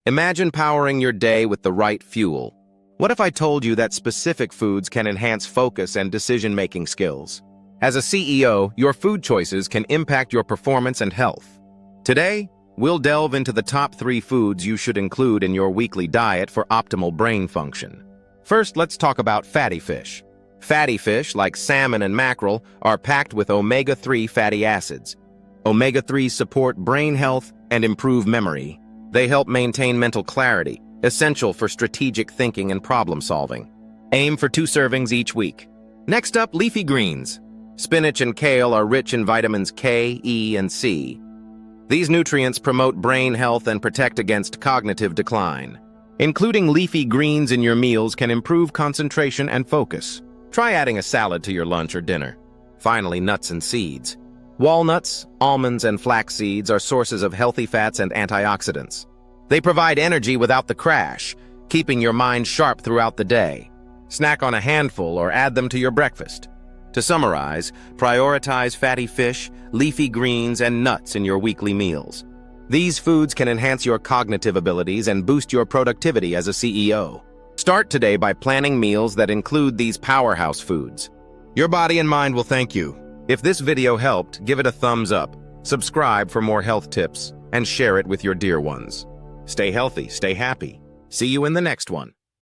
Imagine powering your day with the right fuel. What if I told you that specific foods can enhance focus and decision-making skills? As a CEO, your food choices can impact your performance and health. Today, we'll delve into the top 3 foods you should include in your weekly diet for optimal brain function. First, let's talk about fatty fish. Fatty fish, like salmon and mackerel, are packed with omega-3 fatty acids. Omega-3s support brain health and improve memory. They help maintain mental clarity, essential for strategic thinking and problem-solving. Aim for 2 servings each week. Next up, leafy greens. Spinach and kale are rich in vitamins K, E, and C. These nutrients promote brain health and protect against cognitive decline. Including leafy greens in your meals can improve concentration and focus. Try adding a salad to your lunch or dinner. Finally, nuts and seeds. Walnuts, almonds, and flax seeds are sources of healthy fats and antioxidants. They provide energy without the crash, keeping your mind sharp throughout the day. Snack on a handful or add them to your breakfast. To summarize, prioritize fatty fish, leafy greens, and nuts in your weekly meals. These foods can enhance your cognitive abilities and boost your productivity as a CEO. Start today by planning meals that include these powerhouse foods. Your body and mind will thank you. If this video helped, give it a thumbs up, subscribe for more health tips, and share it with your dear ones. Stay healthy, stay happy. See you in the next one.